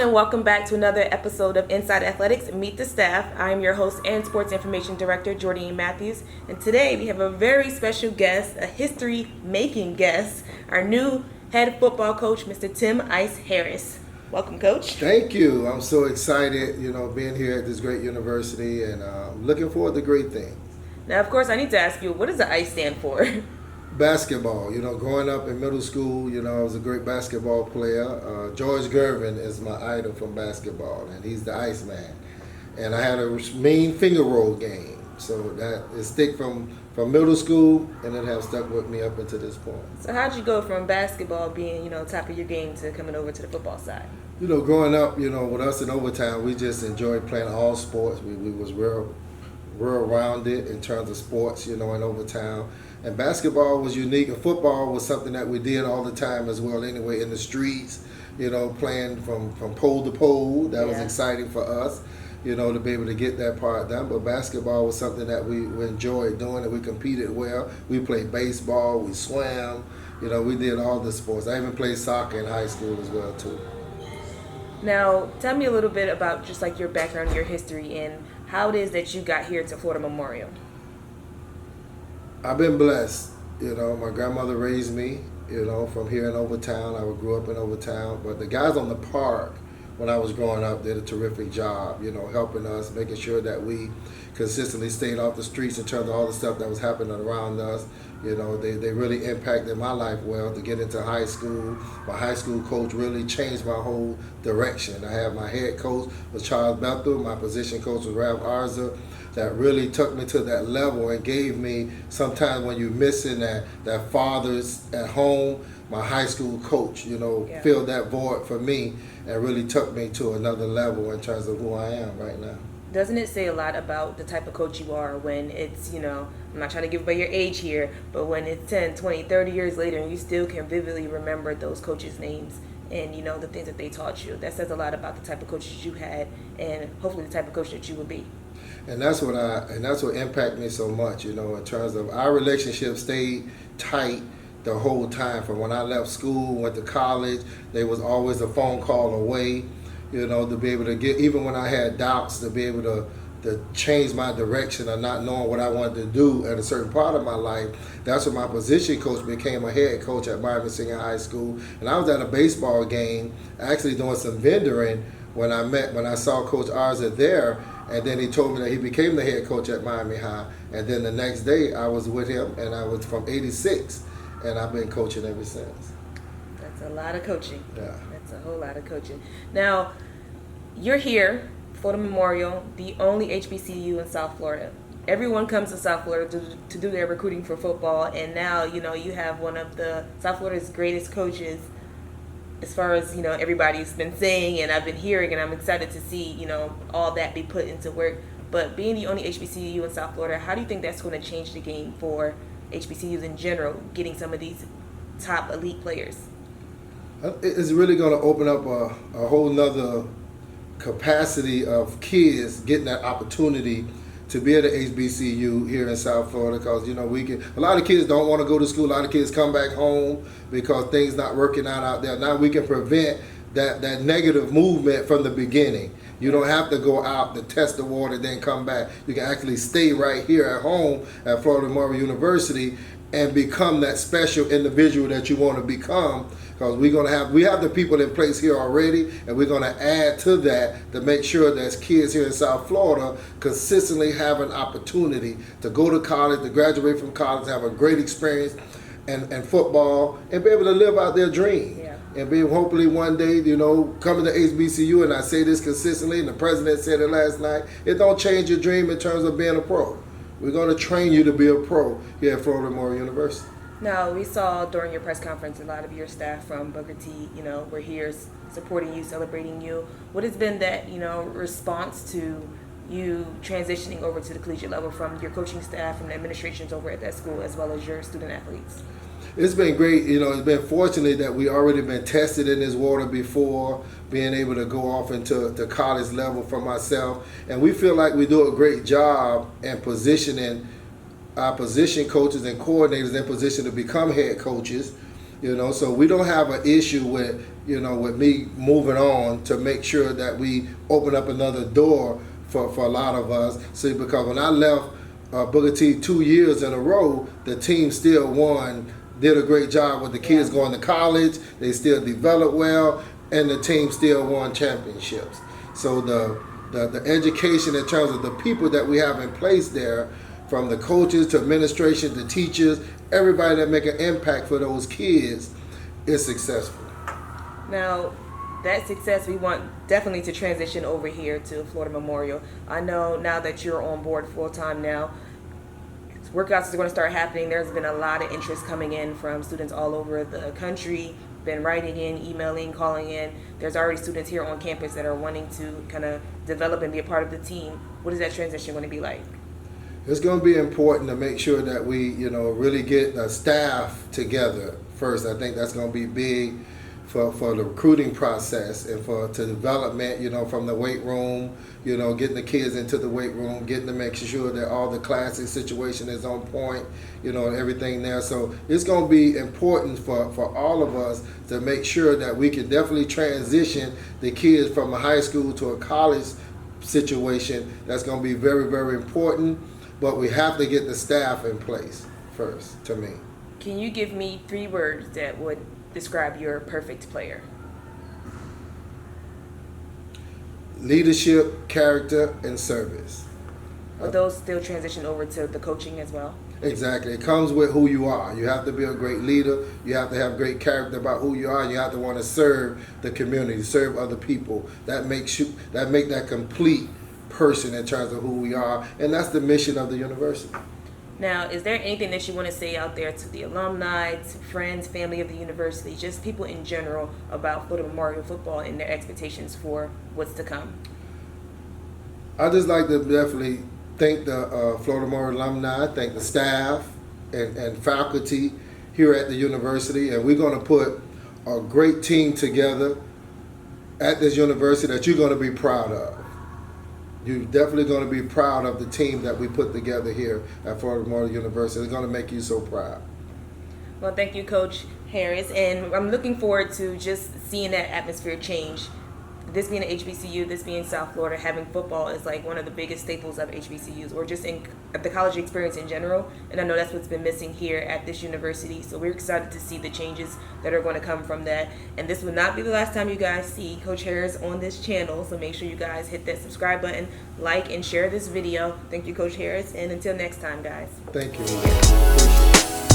and welcome back to another episode of Inside Athletics Meet the Staff. I am your host and Sports Information Director, Jordean Matthews, and today we have a very special guest, a history-making guest, our new head football coach, Mr. Tim Ice Harris. Welcome, Coach. Thank you. I'm so excited, being here at this great university, and looking forward to great things. Now, of course, I need to ask you, what does the ICE stand for? Basketball. Growing up in middle school, I was a great basketball player. George Gervin is my idol from basketball, and he's the Iceman. And I had a mean finger roll game, so that is stick from middle school, and it has stuck with me up until this point. So how'd you go from basketball being, top of your game to coming over to the football side? Growing up, with us in Overtown, we just enjoyed playing all sports. We was real rounded in terms of sports, in Overtown. And basketball was unique, and football was something that we did all the time as well anyway, in the streets, playing from pole to pole. That was exciting for us, to be able to get that part done. But basketball was something that we enjoyed doing, and we competed well. We played baseball, we swam, we did all the sports. I even played soccer in high school as well, too. Now, tell me a little bit about just like your background, your history, and how it is that you got here to Florida Memorial. I've been blessed. My grandmother raised me, from here in Overtown. I grew up in Overtown. But the guys on the park, when I was growing up, did a terrific job, helping us, making sure that we consistently stayed off the streets in terms of all the stuff that was happening around us. They really impacted my life well to get into high school. My high school coach really changed my whole direction. I had my head coach was Charles Bethel, my position coach was Rav Arza. That really took me to that level and gave me, sometimes when you're missing that father's at home, my high school coach, filled that void for me and really took me to another level in terms of who I am right now. Doesn't it say a lot about the type of coach you are when it's, I'm not trying to give away your age here, but when it's 10, 20, 30 years later and you still can vividly remember those coaches' names and, the things that they taught you. That says a lot about the type of coaches you had and hopefully the type of coach that you will be. And that's what impacted me so much, in terms of our relationship stayed tight the whole time. From when I left school, went to college, there was always a phone call away, to be able to get, even when I had doubts, to be able to change my direction of not knowing what I wanted to do at a certain part of my life. That's when my position coach became a head coach at Miami Senior High School. And I was at a baseball game, actually doing some vendoring when I saw Coach Arza there. And then he told me that he became the head coach at Miami High. And then the next day I was with him, and I was from '86, and I've been coaching ever since. That's a lot of coaching. Yeah. That's a whole lot of coaching. Now, you're here, Florida Memorial, the only HBCU in South Florida. Everyone comes to South Florida to do their recruiting for football, and now, you have one of the South Florida's greatest coaches as far as, everybody's been saying and I've been hearing, and I'm excited to see, all that be put into work. But being the only HBCU in South Florida, how do you think that's going to change the game for HBCUs in general, getting some of these top elite players? It's really going to open up a whole nother capacity of kids getting that opportunity to be at an HBCU here in South Florida, because a lot of kids don't want to go to school. A lot of kids come back home because things not working out there. Now we can prevent that negative movement from the beginning. You don't have to go out to test the water then come back. You can actually stay right here at home at Florida Memorial University and become that special individual that you want to become. Because we have the people in place here already, and we're going to add to that to make sure that kids here in South Florida consistently have an opportunity to go to college, to graduate from college, have a great experience in football, and be able to live out their dream. Yeah. And be hopefully one day, coming to HBCU, and I say this consistently, and the president said it last night, it don't change your dream in terms of being a pro. We're going to train you to be a pro here at Florida Memorial University. Now, we saw during your press conference a lot of your staff from Booker T, were here supporting you, celebrating you. What has been that, response to you transitioning over to the collegiate level from your coaching staff and the administrations over at that school as well as your student athletes? It's been great. It's been fortunate that we already been tested in this water before, being able to go off into the college level for myself. And we feel like we do a great job in positioning our position coaches and coordinators in position to become head coaches. You know, so we don't have an issue with, you know, with me moving on to make sure that we open up another door for a lot of us. See, because when I left Booker T 2 years in a row, the team still won, did a great job with the kids going to college. They still developed well, and the team still won championships. So the education in terms of the people that we have in place there, from the coaches to administration to teachers, everybody that make an impact for those kids is successful. Now, that success we want definitely to transition over here to Florida Memorial. I know now that you're on board full time now, workouts are going to start happening. There's been a lot of interest coming in from students all over the country, been writing in, emailing, calling in. There's already students here on campus that are wanting to kind of develop and be a part of the team. What is that transition going to be like? It's going to be important to make sure that we, you know, really get the staff together first. I think that's going to be big for the recruiting process and to development, you know, from the weight room, you know, getting the kids into the weight room, getting to make sure that all the classing situation is on point, you know, and everything there. So it's going to be important for all of us to make sure that we can definitely transition the kids from a high school to a college situation. That's going to be very, very important, but we have to get the staff in place first, to me. Can you give me 3 words that would describe your perfect player? Leadership, character, and service. Will those still transition over to the coaching as well? Exactly. It comes with who you are. You have to be a great leader. You have to have great character about who you are. And you have to want to serve the community, serve other people. That make that complete person in terms of who we are. And that's the mission of the university. Now, is there anything that you want to say out there to the alumni, to friends, family of the university, just people in general about Florida Memorial football and their expectations for what's to come? I'd just like to definitely thank the Florida Memorial alumni, thank the staff and faculty here at the university, and we're going to put a great team together at this university that you're going to be proud of. You're definitely going to be proud of the team that we put together here at Florida Memorial University. It's going to make you so proud. Well, thank you, Coach Harris, and I'm looking forward to just seeing that atmosphere change. This being an HBCU, this being South Florida, having football is like one of the biggest staples of HBCUs, or just in the college experience in general. And I know that's what's been missing here at this university. So we're excited to see the changes that are going to come from that. And this will not be the last time you guys see Coach Harris on this channel. So make sure you guys hit that subscribe button, like, and share this video. Thank you, Coach Harris. And until next time, guys. Thank you. Appreciate it.